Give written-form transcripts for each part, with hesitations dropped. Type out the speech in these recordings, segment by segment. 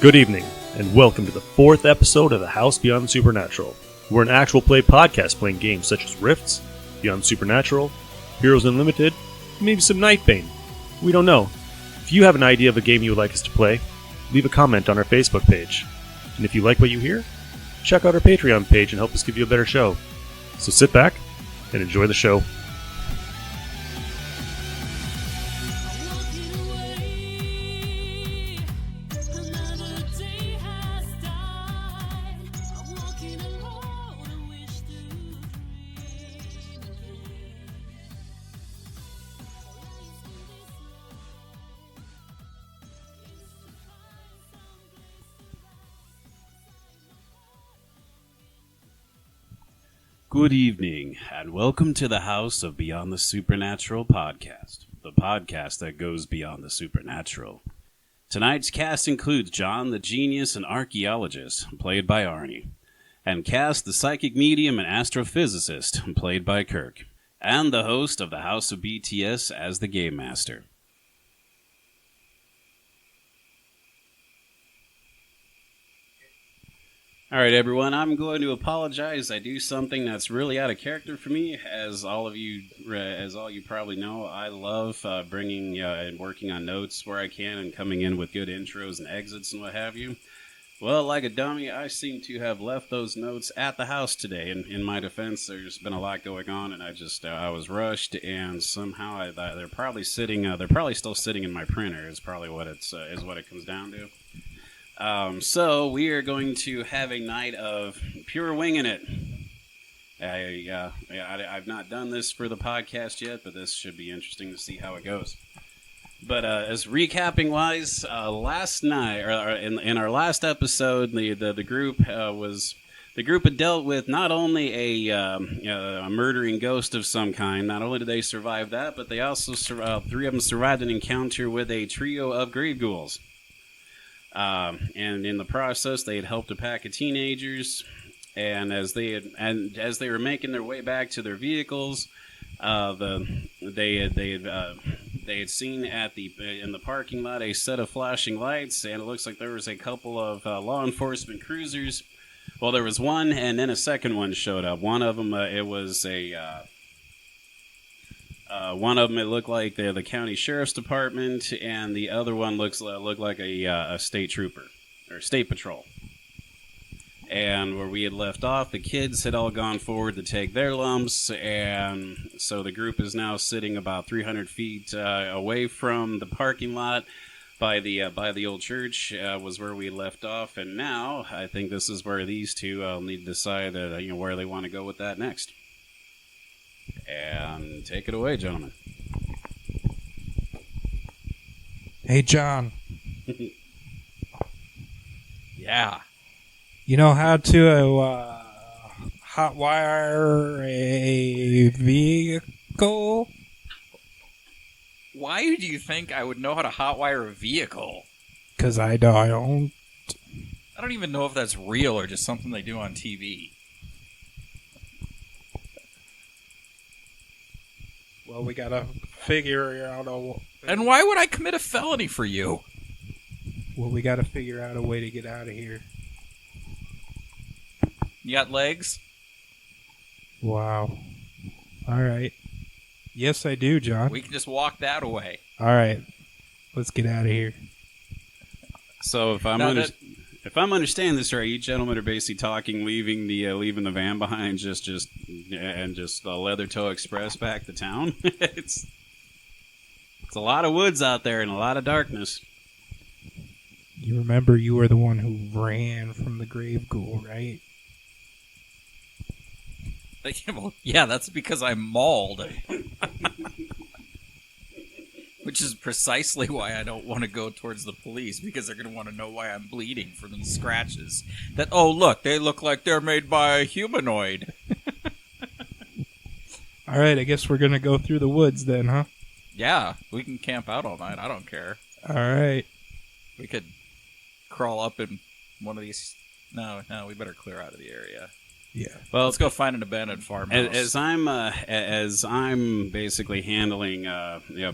Good evening, and welcome to the 4th episode of The House Beyond the Supernatural. We're an actual play podcast playing games such as Rifts, Beyond the Supernatural, Heroes Unlimited, maybe some Nightbane. We don't know. If you have an idea of a game you would like us to play, leave a comment on our Facebook page. And if you like what you hear, check out our Patreon page and help us give you a better show. So sit back and enjoy the show. Good evening, and welcome to the House of Beyond the Supernatural podcast, the podcast that goes beyond the supernatural. Tonight's cast includes John the Genius and Archaeologist, played by Arnie, and Cass the Psychic Medium and Astrophysicist, played by Kirk, and the host of the House of BTS as the Game Master. All right, everyone, I'm going to apologize. I do something that's really out of character for me. As all you probably know, I love bringing and working on notes where I can and coming in with good intros and exits and what have you. Well, like a dummy, I seem to have left those notes at the house today. And in my defense, there's been a lot going on, and I was rushed, and somehow they're probably still sitting in my printer. Is probably what it comes down to. So we are going to have a night of pure winging it. I've not done this for the podcast yet, but this should be interesting to see how it goes. But as recapping wise, last night or in our last episode, the group had dealt with not only a murdering ghost of some kind. Not only did they survive that, but they also three of them survived an encounter with a trio of grave ghouls. And in the process, they had helped a pack of teenagers, and as they were making their way back to their vehicles, they had seen in the parking lot a set of flashing lights, and it looks like there was a couple of law enforcement cruisers. Well, there was one, and then a second one showed up. One of them, it looked like the county sheriff's department, and the other one looked like a state trooper or state patrol. And where we had left off, the kids had all gone forward to take their lumps, and so the group is now sitting about 300 feet away from the parking lot by the old church. Was where we left off, and now I think this is where these two need to decide where they want to go with that next. And take it away, gentlemen. Hey, John. Yeah. You know how to hotwire a vehicle? Why do you think I would know how to hotwire a vehicle? Because I don't. I don't even know if that's real or just something they do on TV. Well, we gotta figure out And why would I commit a felony for you? Well, we gotta figure out a way to get out of here. You got legs? Wow. All right. Yes, I do, John. We can just walk that away. All right. Let's get out of here. So if I'm understanding this right, you gentlemen are basically talking leaving the van behind, just Leather Toe Express back to town. It's a lot of woods out there and a lot of darkness. You remember you were the one who ran from the grave ghoul, right? Yeah, that's because I'm mauled. Which is precisely why I don't want to go towards the police, because they're going to want to know why I'm bleeding from the scratches. Oh, look, they look like they're made by a humanoid. All right, I guess we're going to go through the woods then, huh? Yeah, we can camp out all night. I don't care. All right. We could crawl up in one of these... No, we better clear out of the area. Yeah. Well, Let's go find an abandoned farmhouse. as I'm basically handling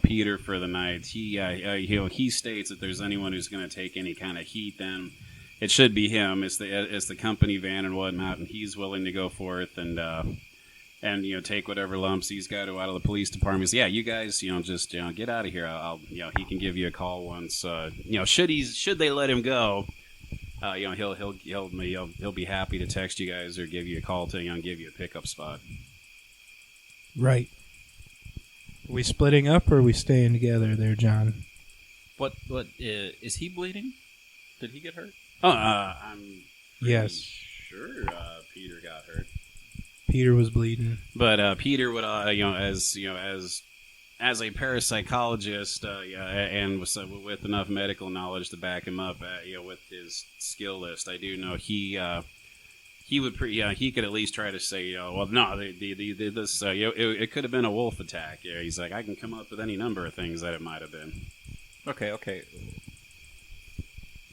Peter for the night, he states if there's anyone who's going to take any kind of heat, then it should be him. It's the company van and whatnot, and he's willing to go forth and take whatever lumps he's got out of the police department. So, yeah, you guys just get out of here. I'll he can give you a call once should they let him go. He'll be happy to text you guys or give you a call to give you a pickup spot. Right. Are we splitting up or are we staying together there, John? What is he bleeding? Did he get hurt? I'm Yes. sure Peter got hurt. Peter was bleeding. But Peter would, as a parapsychologist, and with enough medical knowledge to back him up, with his skill list, I do know he would, he could at least try to say, well, no, it could have been a wolf attack. Yeah, he's like, I can come up with any number of things that it might have been. Okay.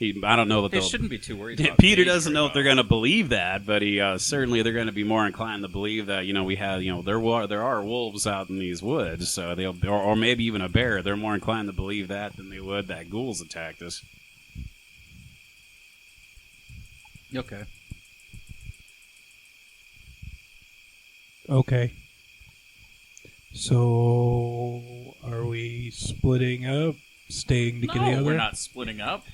I don't know that They shouldn't be too worried about Peter danger, doesn't know if they're going to believe that, but he certainly they're going to be more inclined to believe that we have there are wolves out in these woods, so they'll or maybe even a bear. They're more inclined to believe that than they would that ghouls attacked us. Okay. Okay. So, are we splitting up? Staying together? No, we're not splitting up.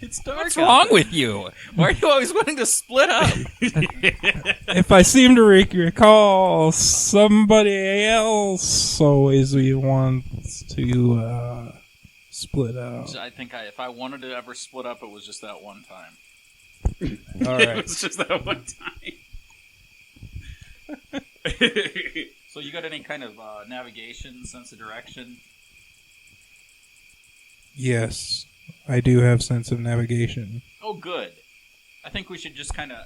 It's dark. What's wrong with you? Why are you always wanting to split up? If I seem to recall, somebody else always wants to split up. I think if I wanted to ever split up, it was just that one time. All right. It was just that one time. So you got any kind of navigation, sense of direction? Yes, I do have sense of navigation. Oh, good. I think we should just kind of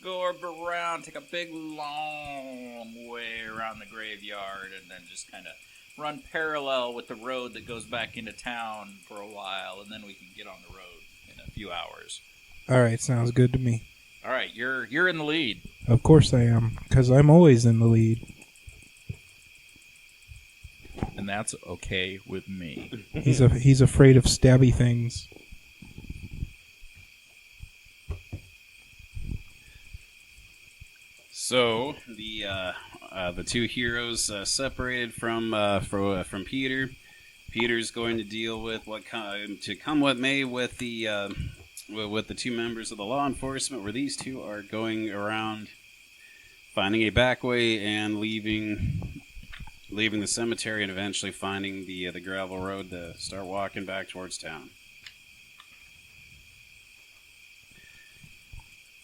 go around, take a big, long way around the graveyard, and then just kind of run parallel with the road that goes back into town for a while, and then we can get on the road in a few hours. All right, sounds good to me. All right, you're in the lead. Of course I am, because I'm always in the lead. And that's okay with me. He's afraid of stabby things. So the two heroes separated from Peter. Peter's going to deal with what may with the two members of the law enforcement, where these two are going around finding a back way and leaving the cemetery and eventually finding the gravel road to start walking back towards town.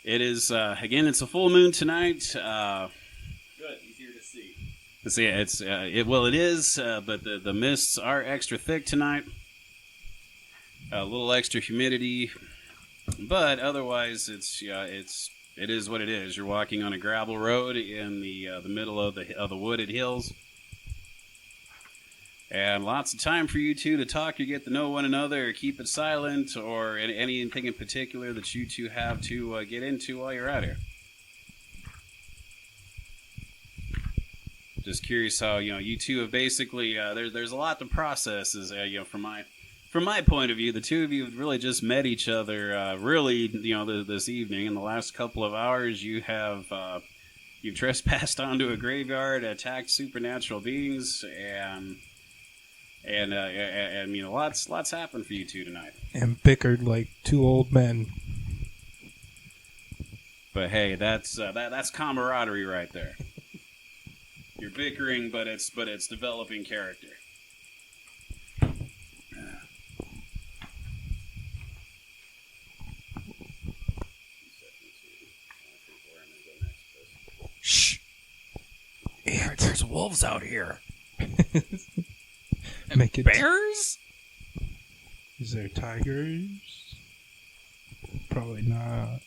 It is again. It's a full moon tonight. Good, easier to see. See, it is, but the mists are extra thick tonight. A little extra humidity, but otherwise, it is what it is. You're walking on a gravel road in the middle of the wooded hills. And lots of time for you two to talk or get to know one another or keep it silent or anything in particular that you two have to get into while you're out here. Just curious how, you two have basically, there's a lot to process from my point of view. The two of you have really just met each other this evening. In the last couple of hours, you've trespassed onto a graveyard, attacked supernatural beings, and lots happened for you two tonight. And bickered like two old men. But hey, that's camaraderie right there. You're bickering, but it's developing character. Shh! There's wolves out here. Make it Bears? Is there tigers? Probably not.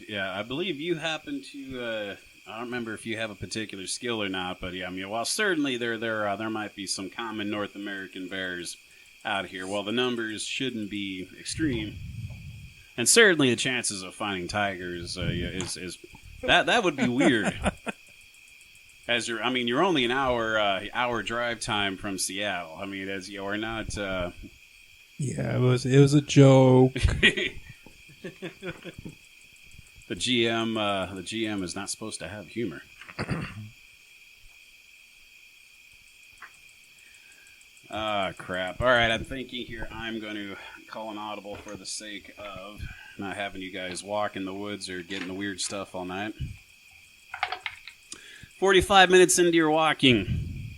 Yeah, I believe you happen to. I don't remember if you have a particular skill or not, but yeah, while certainly there might be some common North American bears out here. Well, the numbers shouldn't be extreme, and certainly the chances of finding tigers is that would be weird. You're only an hour drive time from Seattle. I mean, as you are not. Yeah, it was a joke. The GM is not supposed to have humor. Ah, crap. All right, I'm thinking here I'm going to call an audible for the sake of not having you guys walk in the woods or getting the weird stuff all night. 45 minutes into your walking,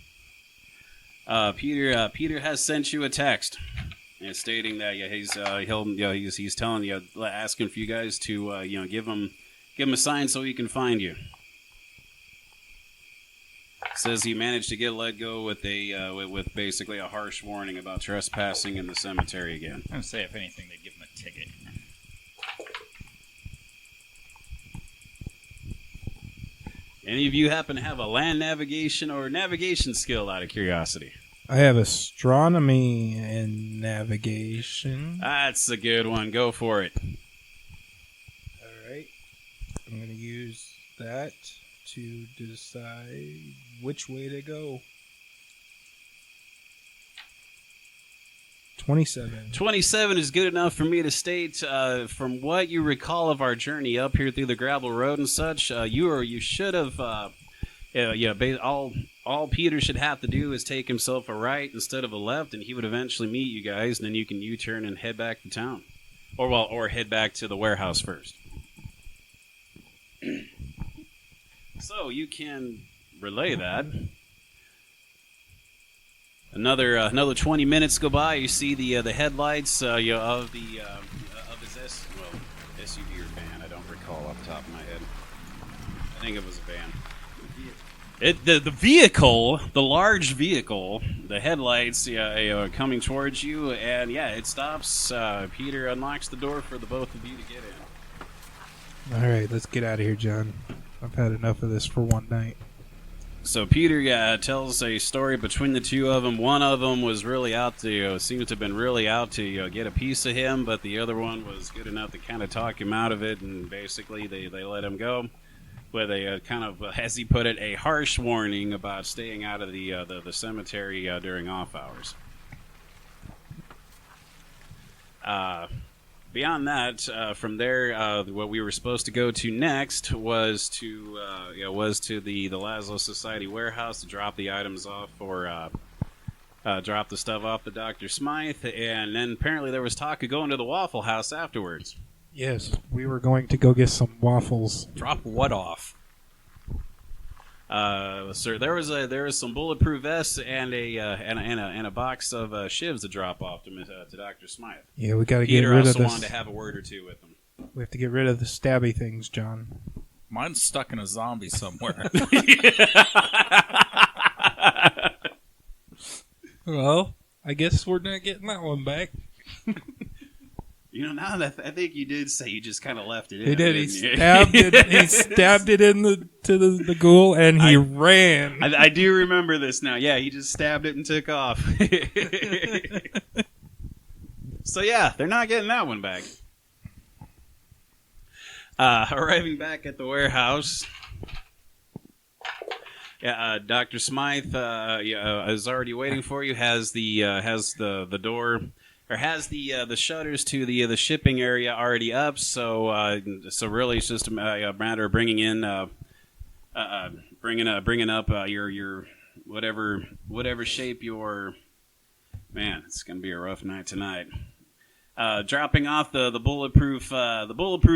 Peter has sent you a text stating that he's telling you, asking for you guys to give him a sign so he can find you. Says he managed to get let go with with basically a harsh warning about trespassing in the cemetery again. I would say, if anything, they'd give him a ticket. Any of you happen to have a land navigation or navigation skill out of curiosity? I have astronomy and navigation. That's a good one. Go for it. All right. I'm going to use that to decide which way to go. 27. 27 is good enough for me to state, from what you recall of our journey up here through the gravel road and such, you should have, all Peter should have to do is take himself a right instead of a left, and he would eventually meet you guys, and then you can U-turn and head back to town. Or head back to the warehouse first. So you can relay that. Another 20 minutes go by. You see the headlights of his SUV or van. I don't recall off the top of my head. I think it was a van. The vehicle, the large vehicle, the headlights coming towards you, and it stops. Peter unlocks the door for the both of you to get in. All right, let's get out of here, John. I've had enough of this for one night. So Peter tells a story between the two of them. One of them was really out to, seems to have been really out to get a piece of him, but the other one was good enough to kind of talk him out of it, and basically they let him go with a kind of, as he put it, a harsh warning about staying out of the cemetery during off hours. Beyond that, from there, what we were supposed to go to next was to the Laszlo Society warehouse to drop the items off, or drop the stuff off to Dr. Smythe, and then apparently there was talk of going to the Waffle House afterwards. Yes, we were going to go get some waffles. Drop what off? Sir, there was some bulletproof vests and a box of shivs to drop off to Dr. Smythe. Yeah, we got to get Peter rid of also this. wanted to have a word or two with him. We have to get rid of the stabby things, John. Mine's stuck in a zombie somewhere. Well, I guess we're not getting that one back. Now that I think you did say you just kind of left it in. He did. He didn't you? stabbed it. He stabbed it to the ghoul, and he ran. I do remember this now. Yeah, he just stabbed it and took off. So yeah, they're not getting that one back. Arriving back at the warehouse, Dr. Smythe is already waiting for you. Has the door. Or has the shutters to the shipping area already up? So really, it's just a matter of bringing up your whatever shape your man. It's gonna be a rough night tonight. Dropping off the bulletproof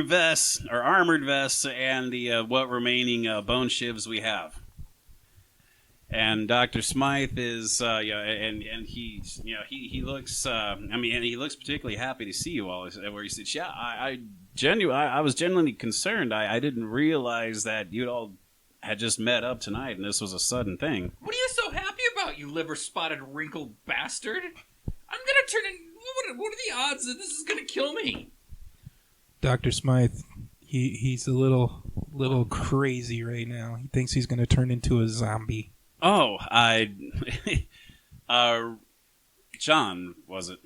vests or armored vests and the what remaining bone shivs we have. And Dr. Smythe is, and he looks, and he looks particularly happy to see you all. Where he says, "Yeah, I was genuinely concerned. I didn't realize that you all had just met up tonight, and this was a sudden thing." What are you so happy about, you liver-spotted, wrinkled bastard? I'm gonna turn in. What are the odds that this is gonna kill me? Dr. Smythe, he's a little crazy right now. He thinks he's going to turn into a zombie. Oh, John, was it?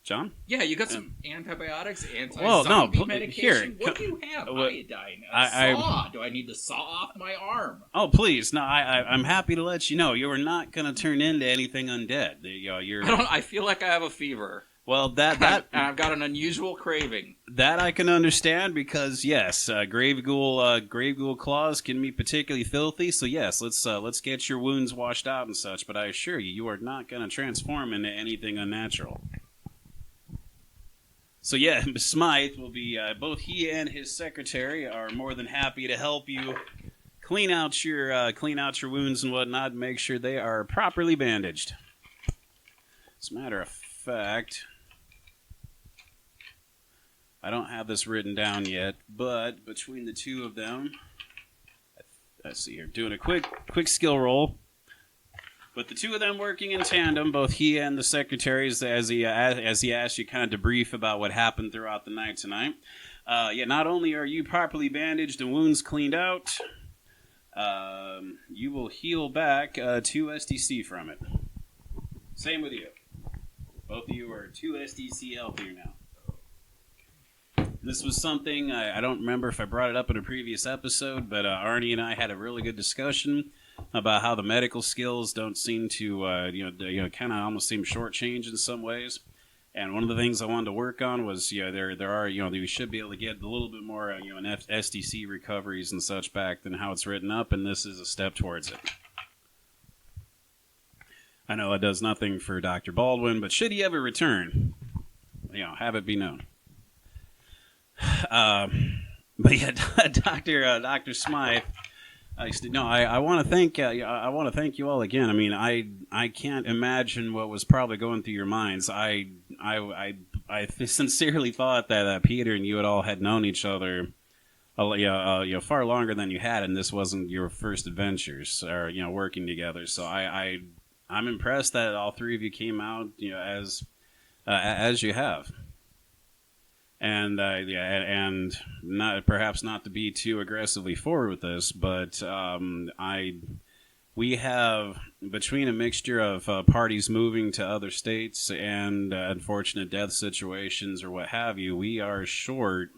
John? Yeah, you got some antibiotics, Well, no, anti-zombie medication. here, What do you have? Iodine. I- Saw. Do I need to saw off my arm? Oh, please. No, I'm happy to let you know you are not going to turn into anything undead. You're. I feel like I have a fever. Well, And I've got an unusual craving. that I can understand because yes, grave ghoul claws can be particularly filthy. So yes, let's get your wounds washed out and such. But I assure you, you are not going to transform into anything unnatural. So yeah, Smythe will be both he and his secretary are more than happy to help you clean out your wounds and whatnot, and make sure they are properly bandaged. As a matter of fact, I don't have this written down yet, but between the two of them, let's see here, doing a quick skill roll. But the two of them working in tandem, both he and the secretaries, as he asked you kind of debrief about what happened throughout the night tonight. Not only are you properly bandaged and wounds cleaned out, you will heal back 2 SDC from it. Same with you. Both of you are 2 SDC healthier now. This was something, I don't remember if I brought it up in a previous episode, but Arnie and I had a really good discussion about how the medical skills don't seem to, kind of almost seem shortchanged in some ways. And one of the things I wanted to work on was, we should be able to get a little bit more, SDC recoveries and such back than how it's written up, and this is a step towards it. I know it does nothing for Dr. Baldwin, but should he ever return, have it be known. But yeah, Dr. Smythe. I want to thank you all again. I mean, I can't imagine what was probably going through your minds. I sincerely thought that Peter and you all had known each other, far longer than you had, and this wasn't your first adventures or working together. So I'm impressed that all three of you came out as you have. And perhaps not to be too aggressively forward with this, but we have, between a mixture of parties moving to other states and unfortunate death situations or what have you, we are short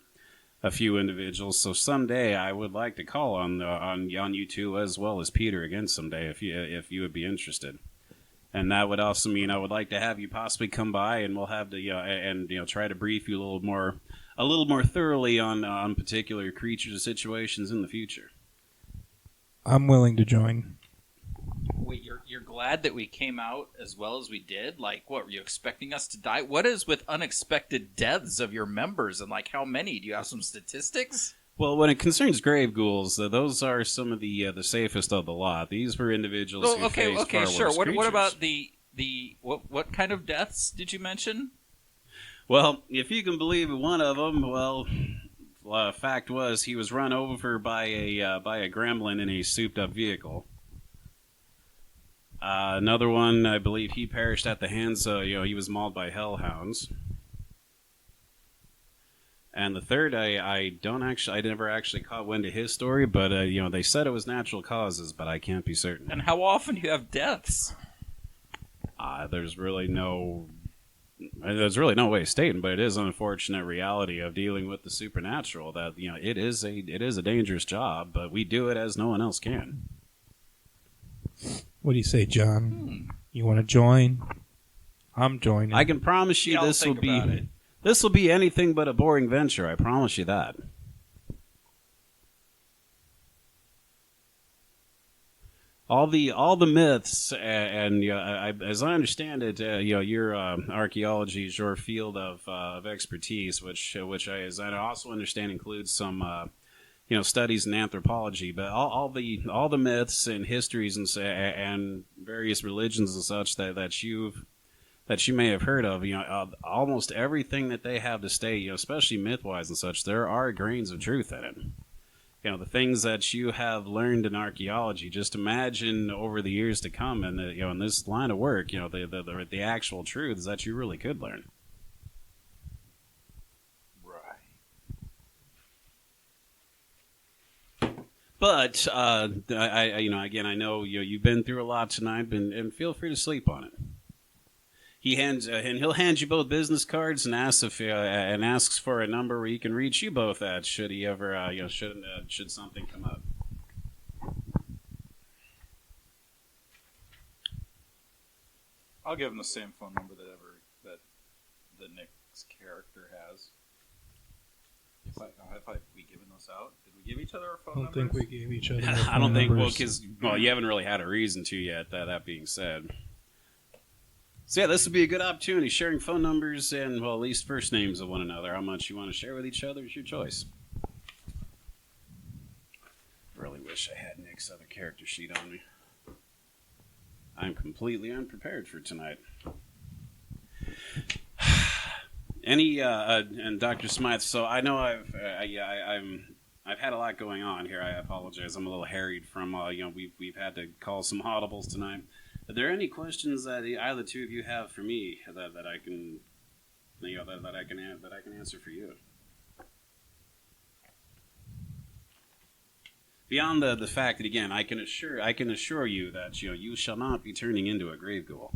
a few individuals. So someday I would like to call on you two as well as Peter again someday if you would be interested. And that would also mean I would like to have you possibly come by, and we'll have to try to brief you a little more thoroughly on particular creatures and situations in the future. I'm willing to join. Wait, you're glad that we came out as well as we did? Like, what, were you expecting us to die? What is with unexpected deaths of your members, and like how many? Do you have some statistics? Well, when it concerns grave ghouls, those are some of the safest of the lot. These were individuals who faced far sure. worse creatures. What about what kind of deaths did you mention? Well, if you can believe one of them, fact was he was run over by a gremlin in a souped-up vehicle. Another one, I believe, he perished at the hands. He was mauled by hellhounds. And the third, I never actually caught wind of his story, but they said it was natural causes, but I can't be certain. And how often do you have deaths? There's really no way of stating, but it is an unfortunate reality of dealing with the supernatural that it is a dangerous job, but we do it as no one else can. What do you say, John? You want to join? I'm joining. I can promise you this will be anything but a boring venture. I promise you that. All the myths and as I understand it, your archaeology is your field of expertise, which as I also understand includes some studies in anthropology. But all the myths and histories and various religions and such that you may have heard of, almost everything that they have to state, especially myth-wise and such, there are grains of truth in it. The things that you have learned in archaeology, just imagine over the years to come, and in this line of work, the actual truths that you really could learn. Right. But I know you've been through a lot tonight, and feel free to sleep on it. he'll hand you both business cards and asks for a number where he can reach you both at should he ever should something come up. I'll give him the same phone number that Nick's character has. Have we given those out? Did we give each other our phone I don't think numbers? we gave each other. I don't think because you haven't really had a reason to yet. That being said, so yeah, this would be a good opportunity. Sharing phone numbers and at least first names of one another. How much you want to share with each other is your choice. Really wish I had Nick's other character sheet on me. I'm completely unprepared for tonight. And Dr. Smythe. So I know I've had a lot going on here. I apologize. I'm a little harried from we've had to call some audibles tonight. Are there any questions that either two of you have for me that I can that I can answer for you? Beyond the fact that again, I can assure you that you shall not be turning into a grave ghoul.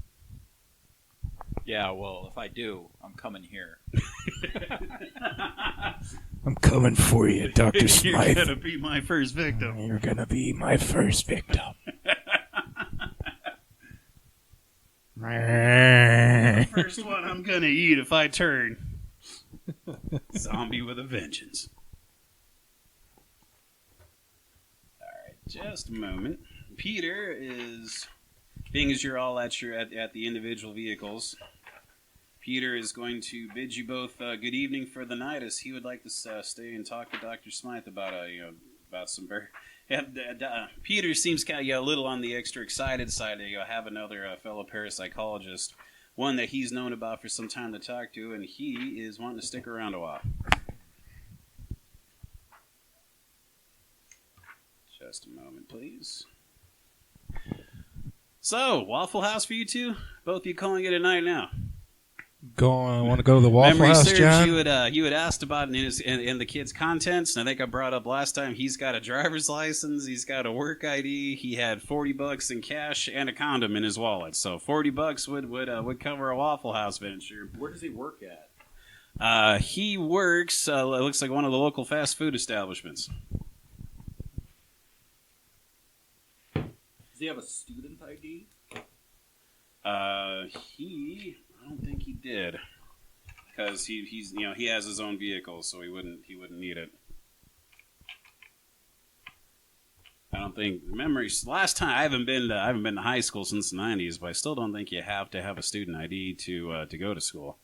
Yeah, well, if I do, I'm coming here. I'm coming for you, Dr. Smythe. You're gonna be my first victim. You're gonna be my first victim. The first one I'm gonna eat if I turn. Zombie with a vengeance. Alright, just a moment. Peter is, being as you're all at the individual vehicles, Peter is going to bid you both good evening for the night, as he would like to stay and talk to Dr. Smythe about some very. Peter seems kind of a little on the extra excited side to have another fellow parapsychologist, one that he's known about for some time to talk to, and he is wanting to stick around a while. Just a moment, please. So, Waffle House for you two? Both of you calling it a night now? Want to go to the Waffle House, serves, John? you had asked about it in the kid's contents, and I think I brought up last time. He's got a driver's license, he's got a work ID, he had $40 in cash and a condom in his wallet. So $40 would cover a Waffle House venture. Where does he work at? He works. It looks like one of the local fast food establishments. Does he have a student ID? I don't think he did, because he has his own vehicle, so he wouldn't need it. I don't think memories. Last time I haven't been to high school since the '90s, but I still don't think you have to have a student ID to go to school.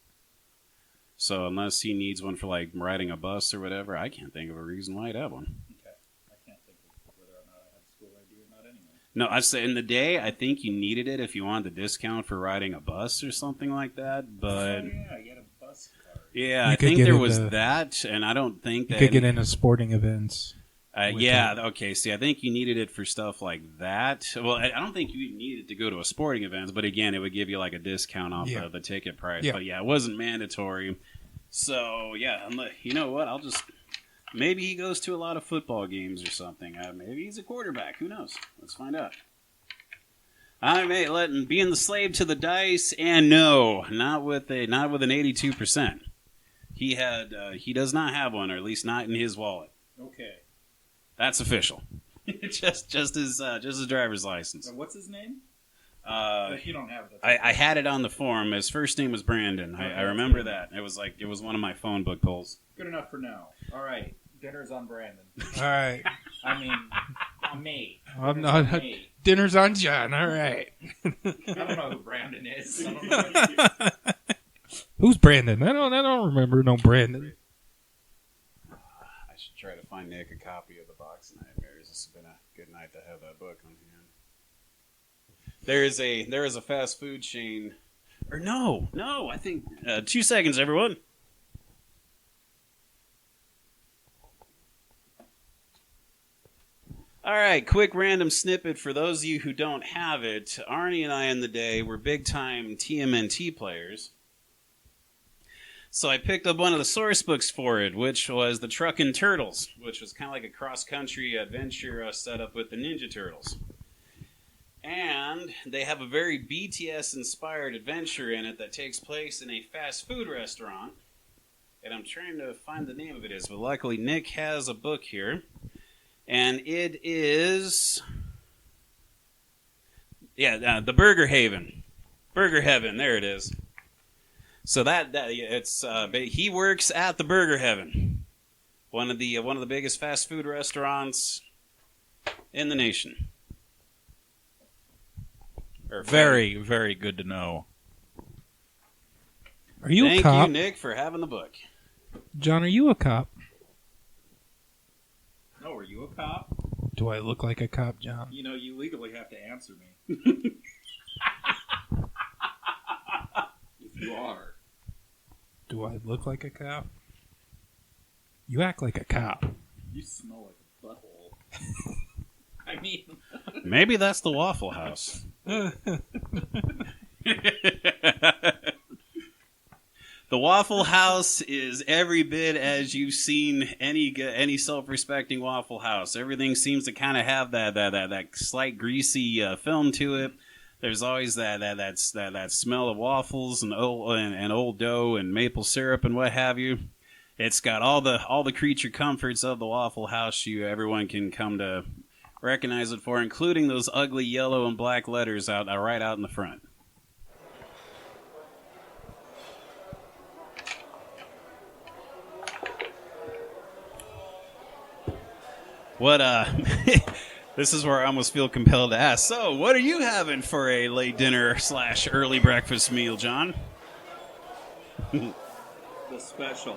So unless he needs one for like riding a bus or whatever, I can't think of a reason why he'd have one. Okay, I can't think of whether or not I have school ID or not anyway. No, I say in the day, I think you needed it if you wanted the discount for riding a bus or something like that. But yeah, you had a bus card. Yeah, I think there was that, and I don't think that you could get into sporting events. Okay. See, I think you needed it for stuff like that. Well, I don't think you needed it to go to a sporting event, but again, it would give you like a discount off the ticket price. Yeah. But yeah, it wasn't mandatory. So yeah, you know what? Maybe he goes to a lot of football games or something. Maybe he's a quarterback. Who knows? Let's find out. I may being the slave to the dice, and no, not with an 82%. He does not have one, or at least not in his wallet. Okay. That's official. just his driver's license. So what's his name? If you don't have it. I had it on the form. His first name was Brandon. I remember that. It was one of my phone book pulls. Good enough for now. All right, dinner's on Brandon. All right. I mean, on me. I'm not. Dinner's on John. All right. I don't know who Brandon is. I don't know. Who's Brandon? I don't remember no Brandon. I should try to find Nick a copy of the Box of Nightmares. This has been a good night to have that book on hand. There is a fast food chain. Or no, I think 2 seconds, everyone. All right, quick random snippet for those of you who don't have it. Arnie and I in the day were big-time TMNT players. So I picked up one of the source books for it, which was the Truckin' Turtles, which was kind of like a cross-country adventure set up with the Ninja Turtles. And they have a very BTS-inspired adventure in it that takes place in a fast food restaurant. And I'm trying to find the name of it is, but luckily Nick has a book here. And it is... the Burger Haven. Burger Heaven, there it is. So he works at the Burger Heaven. One of the biggest fast food restaurants in the nation. Very, very good to know. Are you a cop? Thank you, Nick, for having the book. John, are you a cop? No, are you a cop? Do I look like a cop, John? You know, you legally have to answer me. If you are. Do I look like a cop? You act like a cop. You smell like a butthole. I mean... Maybe that's the Waffle House. The Waffle House is every bit as you've seen any self-respecting Waffle House. Everything seems to kind of have that slight greasy film to it. There's always that smell of waffles and old dough and maple syrup and what have you. It's got all the creature comforts of the Waffle House everyone can come to recognize it for, including those ugly yellow and black letters right out in the front. What this is where I almost feel compelled to ask. So, what are you having for a late dinner / early breakfast meal, John? The special.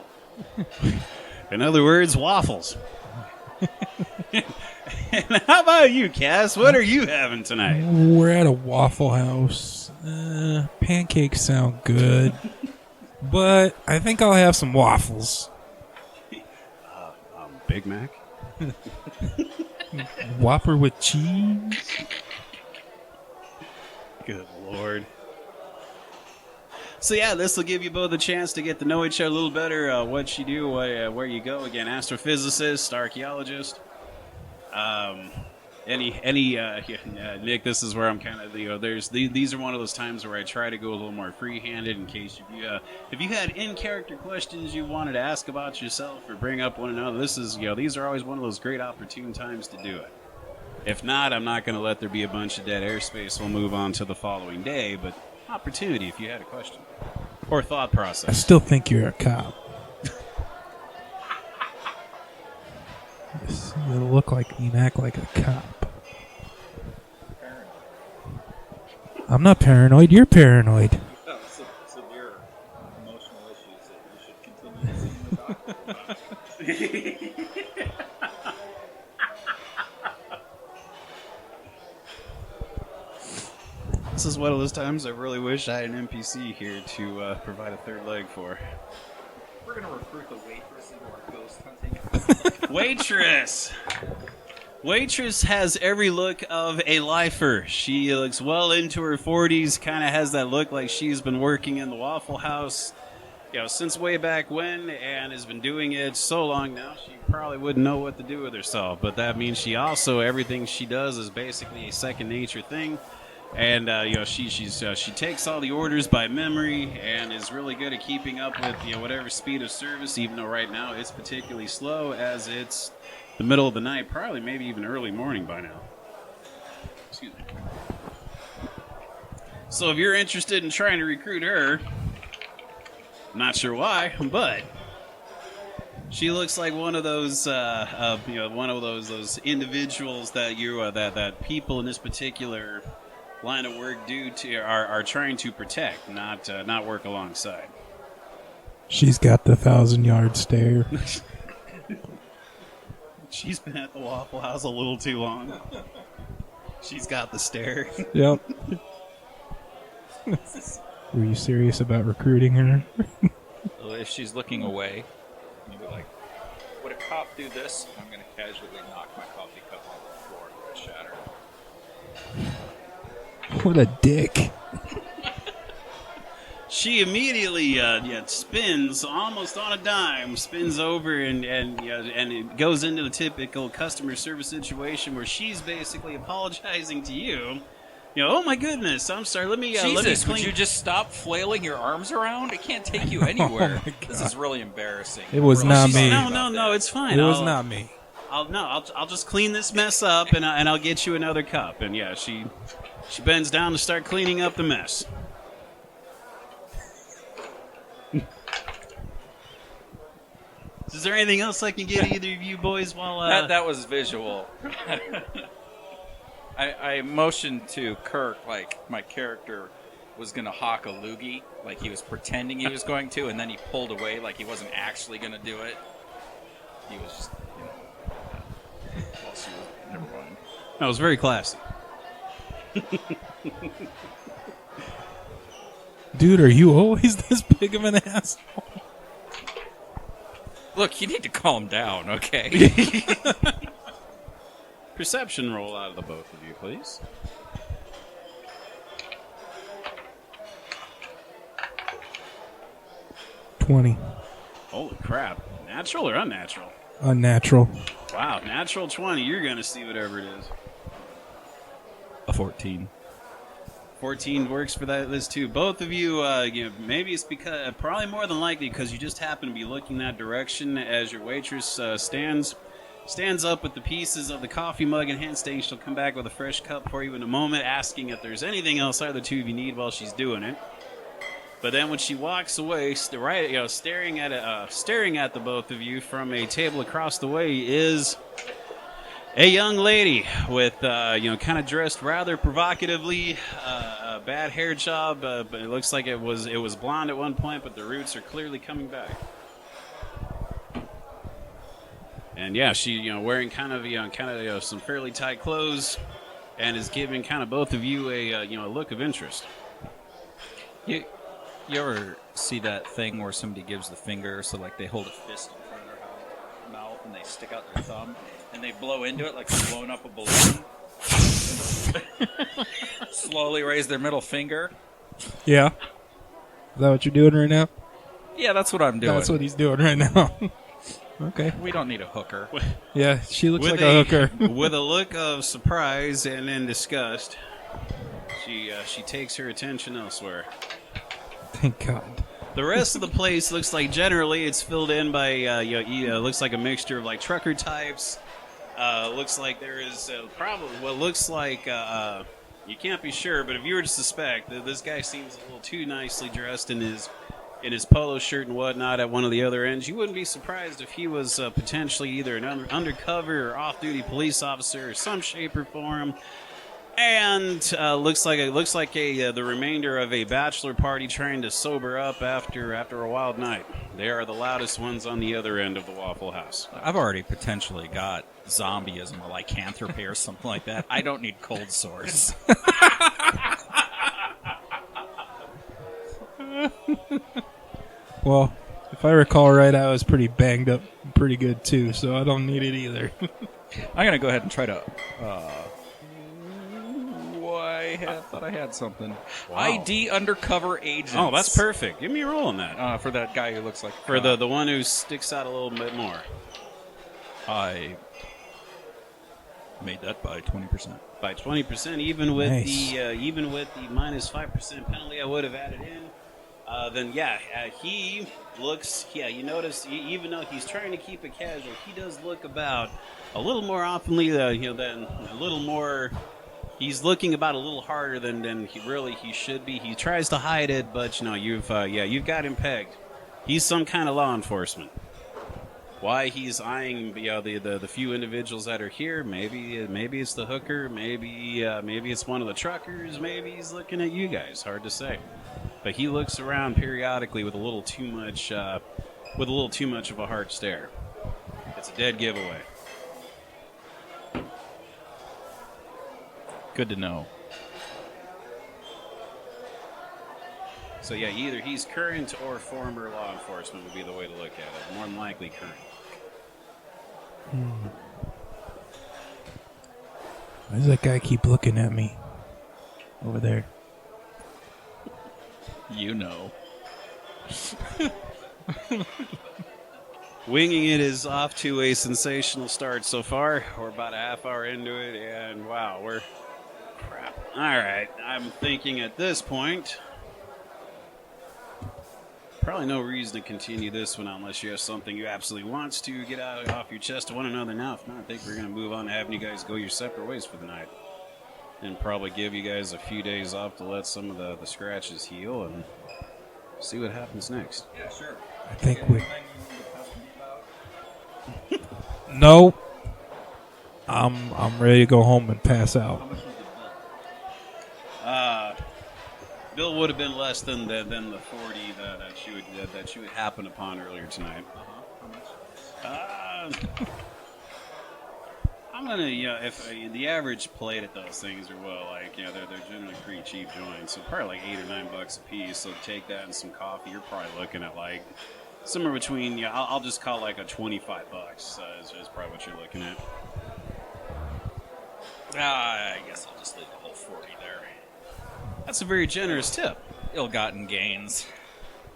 In other words, waffles. And how about you, Cass? What are you having tonight? We're at a Waffle House. Pancakes sound good, but I think I'll have some waffles. Big Mac? Whopper with cheese? Good Lord. So yeah, this will give you both a chance to get to know each other a little better. What you do, where you go. Again, astrophysicist, archaeologist. Nick, this is where I'm kind of, these are one of those times where I try to go a little more free-handed in case if you had in-character questions you wanted to ask about yourself or bring up one another. These are always one of those great opportune times to do it. If not, I'm not going to let there be a bunch of dead airspace. We'll move on to the following day, but opportunity if you had a question or thought process. I still think you're a cop. You look like you act like a cop. I'm not paranoid. You're paranoid. You have severe emotional issues that you should continue seeing the doctor about. This is one of those times I really wish I had an NPC here to provide a third leg for. We're going to recruit the waitress into our ghost hunting. Waitress has every look of a lifer. She looks well into her 40s, kind of has that look like she's been working in the Waffle House, since way back when, and has been doing it so long now, she probably wouldn't know what to do with herself. But that means everything she does is basically a second nature thing. And she takes all the orders by memory and is really good at keeping up with whatever speed of service, even though right now it's particularly slow as it's the middle of the night, probably maybe even early morning by now. Excuse me. So if you're interested in trying to recruit her, I'm not sure why, but she looks like one of those those individuals that that people in this particular line of work are trying to protect, not work alongside. She's got the 1,000-yard stare. She's been at the Waffle House a little too long. She's got the stare. Yep. Were you serious about recruiting her? Well, if she's looking away, you'd be like, would a cop do this? I'm going to casually knock my coffee cup on the floor and shatter it. What a dick. She immediately spins almost on a dime, spins over and it goes into the typical customer service situation where she's basically apologizing to you Oh my goodness! I'm sorry. Let me. Jesus, let me would clean. you just stop flailing your arms around? It can't take you anywhere. my This God. is really embarrassing. It was I'm not really me. sorry No, about that. it's fine. It was not me. I'll just clean this mess up, and I'll get you another cup. And yeah, she bends down to start cleaning up the mess. Is there anything else I can get either of you boys while That was visual. I motioned to Kirk like my character was going to hawk a loogie, like he was pretending he was going to, and then he pulled away like he wasn't actually going to do it. He was just, never mind. That was very classy. Dude, are you always this big of an asshole? Look, you need to calm down, okay? Perception roll out of the both of you, please. $20. Holy crap. Natural or unnatural? Unnatural. Wow, natural 20. You're going to see whatever it is. A 14. 14 works for this too. Both of you, maybe it's because, probably more than likely, because you just happen to be looking that direction as your waitress stands up with the pieces of the coffee mug in hand, saying she'll come back with a fresh cup for you in a moment, asking if there's anything else either two of you need while she's doing it. But then when she walks away, staring at the both of you from a table across the way is a young lady with, kind of dressed rather provocatively, a bad hair job, but it looks like it was blonde at one point, but the roots are clearly coming back. And yeah, she, wearing kind of some fairly tight clothes, and is giving kind of both of you a look of interest. You ever see that thing where somebody gives the finger, so like they hold a fist in front of their mouth and they stick out their thumb and they blow into it like they're blowing up a balloon? Slowly raise their middle finger. Yeah. Is that what you're doing right now? Yeah, that's what I'm doing. That's what he's doing right now. Okay. We don't need a hooker. Yeah, she looks like a hooker. With a look of surprise and then disgust, she takes her attention elsewhere. Thank God. The rest of the place looks like generally it's filled in by looks like a mixture of like trucker types. Looks like there is probably what looks like you can't be sure, but if you were to suspect that this guy seems a little too nicely dressed in his polo shirt and whatnot at one of the other ends, you wouldn't be surprised if he was potentially either an undercover or off-duty police officer or some shape or form. And looks like the remainder of a bachelor party trying to sober up after a wild night. They are the loudest ones on the other end of the Waffle House. I've already potentially got zombieism or lycanthropy or something like that. I don't need cold sores. Well, if I recall right, I was pretty banged up pretty good too, so I don't need it either. I'm going to go ahead and try to... I thought I had something. Wow. ID undercover agents. Oh, that's perfect. Give me a roll on that. For that guy who looks like... For the one who sticks out a little bit more. I made that by 20%. By 20%, even with Nice. the minus 5% penalty I would have added in. Then he looks. Yeah, you notice even though he's trying to keep it casual, he does look about a little more oftenly. Than a little more. He's looking about a little harder than he should be. He tries to hide it, but you've got him pegged. He's some kind of law enforcement. Why he's eyeing the few individuals that are here? Maybe it's the hooker. Maybe it's one of the truckers. Maybe he's looking at you guys. Hard to say. But he looks around periodically with a little too much of a hard stare. It's a dead giveaway. Good to know. So yeah, either he's current or former law enforcement would be the way to look at it. More than likely current. Why does that guy keep looking at me over there? You know. Winging It is off to a sensational start so far. We're about a half hour into it, and wow, crap. Alright, I'm thinking at this point, probably no reason to continue this one unless you have something you absolutely wants to get off your chest to one another now. If not, I think we're going to move on to having you guys go your separate ways for the night. And probably give you guys a few days off to let some of the scratches heal and see what happens next. Yeah, sure. I think we. No. I'm ready to go home and pass out. Bill would have been less than the 40 that you would happen upon earlier tonight. I'm gonna, if the average plate at those things are they're generally pretty cheap joints, so probably like $8 or $9 a piece. So take that and some coffee. You're probably looking at like somewhere between I'll just call like a $25. Is probably what you're looking at. I guess I'll just leave the whole 40 there. That's a very generous tip. Ill-gotten gains.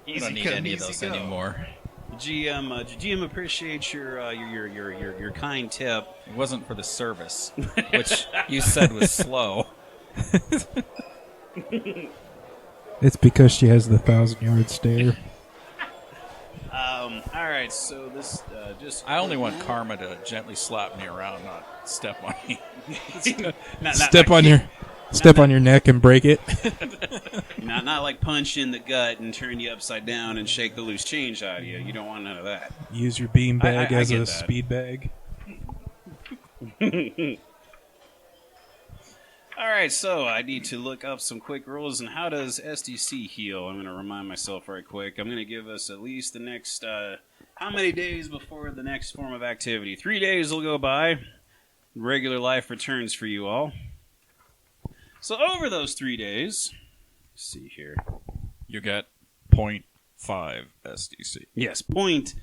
I don't need any of those anymore. GM appreciates your kind tip. It wasn't for the service, which you said was slow. It's because she has the 1,000-yard stare. All right, so this I only want karma to gently slap me around, not step on me. Step on your neck and break it. Not like punch you in the gut and turn you upside down and shake the loose change out of you. You don't want none of that. Use your bean bag I as get a that. speed bag. All right, so I need to look up some quick rules and how does SDC heal? I'm going to remind myself right quick. I'm going to give us at least the next, how many days before the next form of activity? 3 days will go by. Regular life returns for you all. So over those 3 days, let's see here. You get 0.5 SDC. Yes, 0.5,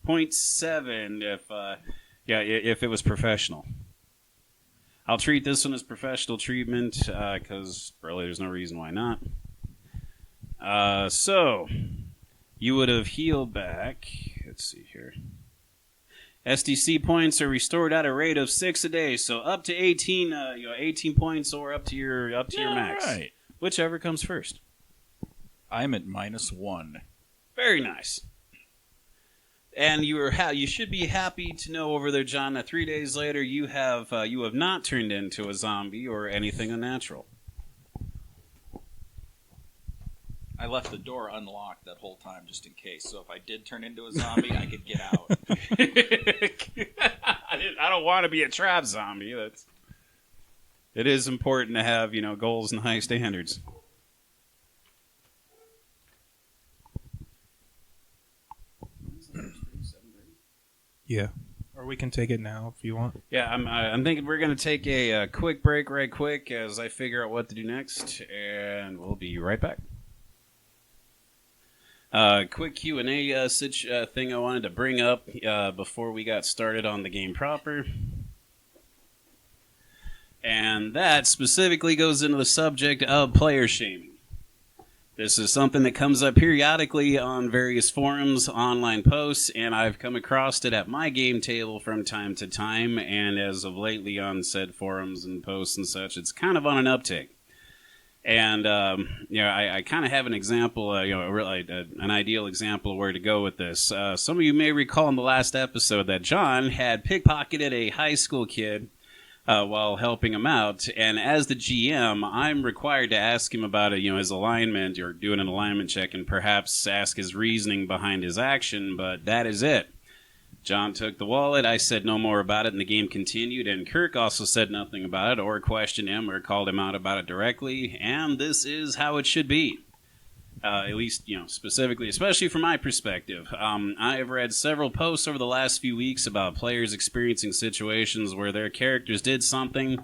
0.7 if it was professional. I'll treat this one as professional treatment because really there's no reason why not. So you would have healed back. Let's see here. SDC points are restored at a rate of 6 a day, so up to 18, 18 points or up to your max, right. Whichever comes first. I'm at -1. Very nice. And you should be happy to know over there, John, that 3 days later you have not turned into a zombie or anything unnatural. I left the door unlocked that whole time just in case, so if I did turn into a zombie, I could get out. I don't want to be a trap zombie. It is important to have, goals and high standards. Yeah. Or we can take it now if you want. Yeah, I'm thinking we're going to take a quick break right quick as I figure out what to do next, and we'll be right back. Quick Q&A thing I wanted to bring up before we got started on the game proper. And that specifically goes into the subject of player shaming. This is something that comes up periodically on various forums, online posts, and I've come across it at my game table from time to time, and as of lately on said forums and posts and such, it's kind of on an uptick. And, I kind of have an example, an ideal example of where to go with this. Some of you may recall in the last episode that John had pickpocketed a high school kid while helping him out. And as the GM, I'm required to ask him about his alignment or doing an alignment check and perhaps ask his reasoning behind his action, but that is it. John took the wallet, I said no more about it, and the game continued, and Kirk also said nothing about it, or questioned him, or called him out about it directly, and this is how it should be. At least, specifically, especially from my perspective. I have read several posts over the last few weeks about players experiencing situations where their characters did something,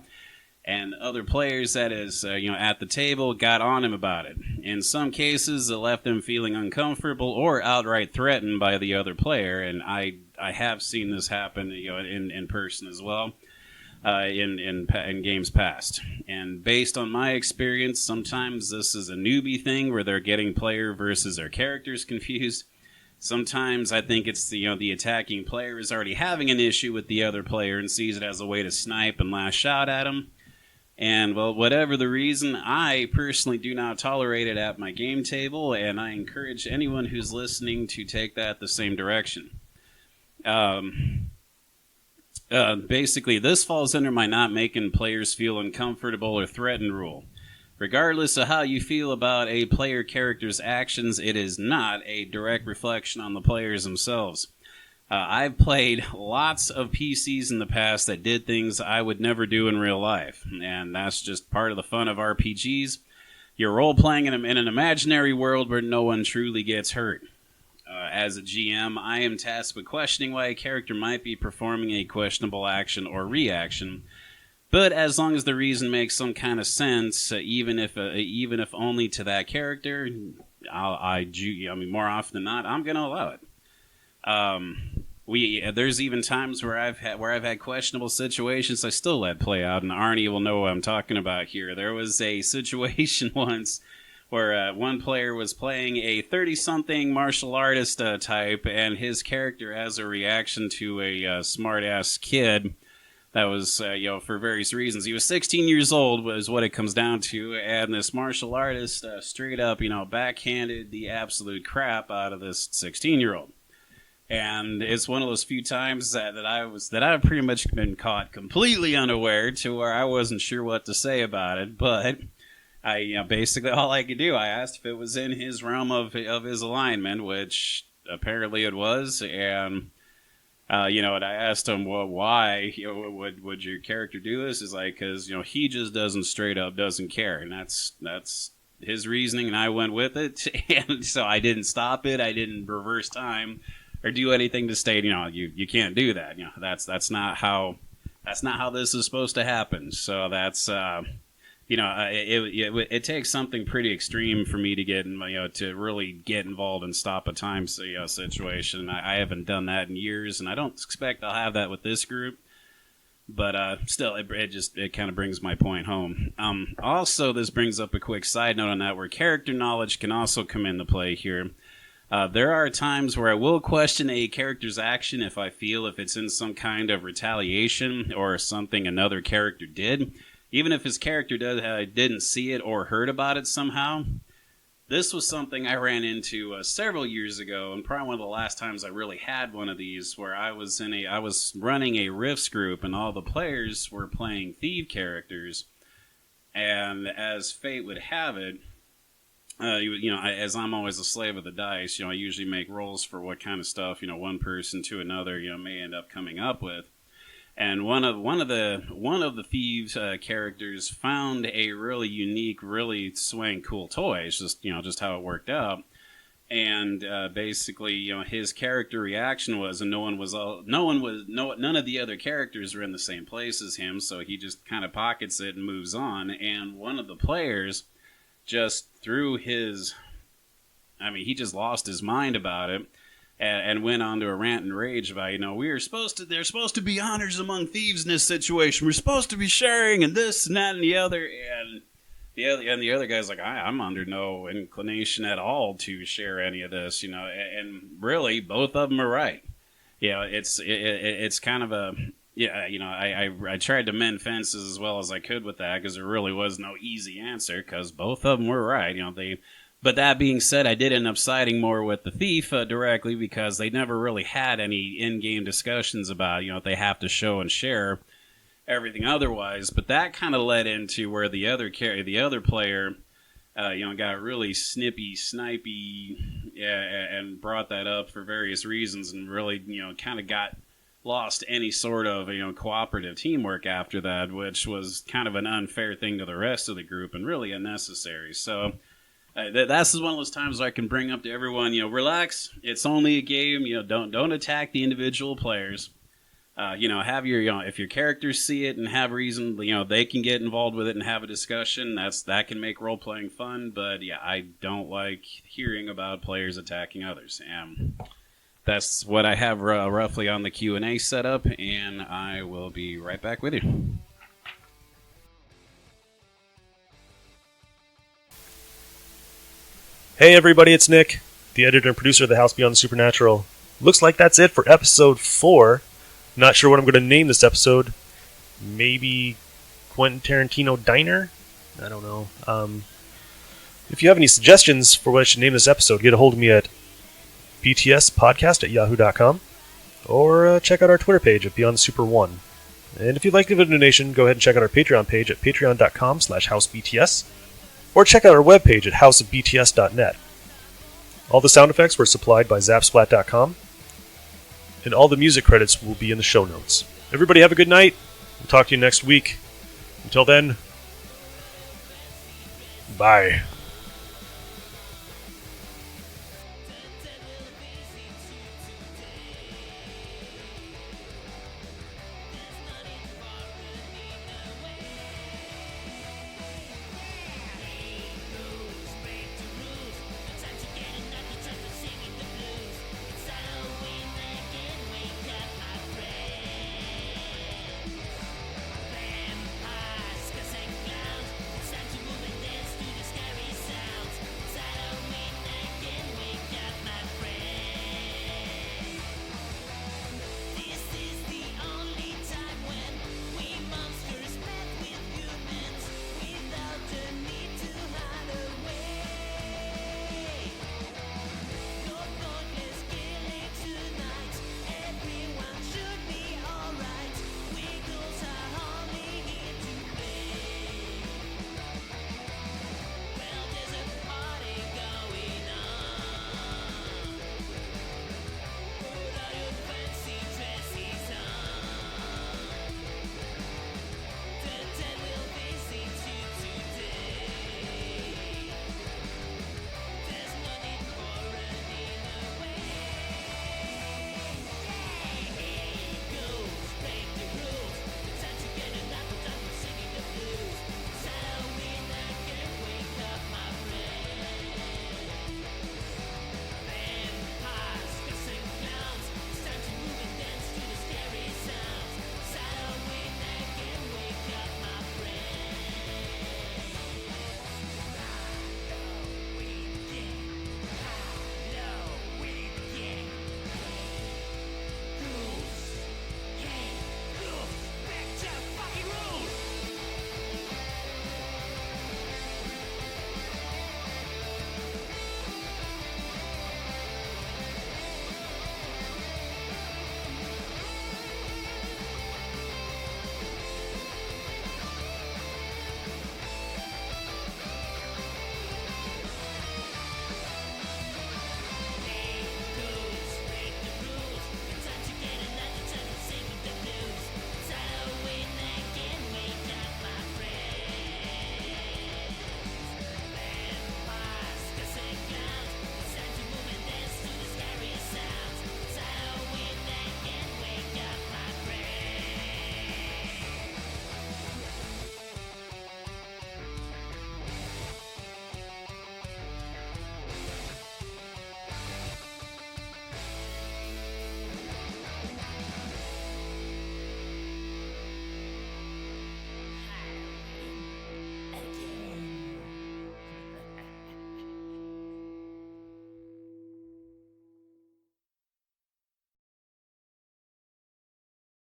and other players, that is, at the table, got on him about it. In some cases, it left them feeling uncomfortable or outright threatened by the other player, and I have seen this happen, in person as well, in games past. And based on my experience, sometimes this is a newbie thing where they're getting player versus their characters confused. Sometimes I think it's the attacking player is already having an issue with the other player and sees it as a way to snipe and lash out at him. And, well, whatever the reason, I personally do not tolerate it at my game table, and I encourage anyone who's listening to take that the same direction. Basically, this falls under my not making players feel uncomfortable or threatened rule. Regardless of how you feel about a player character's actions, it is not a direct reflection on the players themselves. I've played lots of PCs in the past that did things I would never do in real life, and that's just part of the fun of RPGs. You're role-playing in an imaginary world where no one truly gets hurt. As a GM, I am tasked with questioning why a character might be performing a questionable action or reaction, but as long as the reason makes some kind of sense, even if only to that character, more often than not, I'm going to allow it. There's even times where I've had questionable situations I still let play out, and Arnie will know what I'm talking about here. There was a situation once where one player was playing a 30-something martial artist type, and his character, as a reaction to a smart-ass kid that was, for various reasons, he was 16 years old, was what it comes down to, and this martial artist straight up, backhanded the absolute crap out of this 16-year-old. And it's one of those few times that I've pretty much been caught completely unaware to where I wasn't sure what to say about it. But basically all I could do, I asked if it was in his realm of his alignment, which apparently it was. And and I asked him, well, why would your character do this? Is like, because he just doesn't care, and that's his reasoning, and I went with it. And so I didn't stop it. I didn't reverse time or do anything to state, you can't do that. That's not how this is supposed to happen. So that's, it takes something pretty extreme for me to get, to really get involved and stop a time situation. I haven't done that in years, and I don't expect I'll have that with this group. But still, it kind of brings my point home. Also, this brings up a quick side note on that, where character knowledge can also come into play here. There are times where I will question a character's action if it's in some kind of retaliation or something another character did, even if his character didn't see it or heard about it somehow. This was something I ran into several years ago, and probably one of the last times I really had one of these, where I was running a Rifts group, and all the players were playing thief characters, and as fate would have it, as I'm always a slave of the dice, I usually make rolls for what kind of stuff, one person to another, may end up coming up with. And one of the thieves characters found a really unique, really swing cool toy. It's just how it worked out. And basically, his character reaction was, and none of the other characters were in the same place as him, so he just kind of pockets it and moves on. And one of the players just he just lost his mind about it and went on to a rant and rage about, there's supposed to be honors among thieves in this situation. We're supposed to be sharing and this and that and the other. And the other guy's like, I'm under no inclination at all to share any of this, and really both of them are right. It's kind of a, I tried to mend fences as well as I could with that, because there really was no easy answer, because both of them were right. But that being said, I did end up siding more with the thief directly, because they never really had any in-game discussions about, they have to show and share everything otherwise. But that kind of led into where the other player, got really snipey, and brought that up for various reasons, and really, kind of got lost any sort of cooperative teamwork after that, which was kind of an unfair thing to the rest of the group and really unnecessary. So that's one of those times where I can bring up to everyone, relax. It's only a game. Don't attack the individual players. Have your, if your characters see it and have reason, they can get involved with it and have a discussion. That can make role playing fun. But yeah, I don't like hearing about players attacking others. That's what I have roughly on the Q&A setup, and I will be right back with you. Hey everybody, it's Nick, the editor and producer of The House Beyond the Supernatural. Looks like that's it for episode 4. Not sure what I'm going to name this episode. Maybe Quentin Tarantino Diner. I don't know. If you have any suggestions for what I should name this episode, get a hold of me at btspodcast@yahoo.com or check out our Twitter page at BeyondSuper1. And if you'd like to give a donation, go ahead and check out our Patreon page at patreon.com/housebts or check out our webpage at houseofbts.net. All the sound effects were supplied by zapsplat.com, and all the music credits will be in the show notes. Everybody have a good night. We'll talk to you next week. Until then, bye.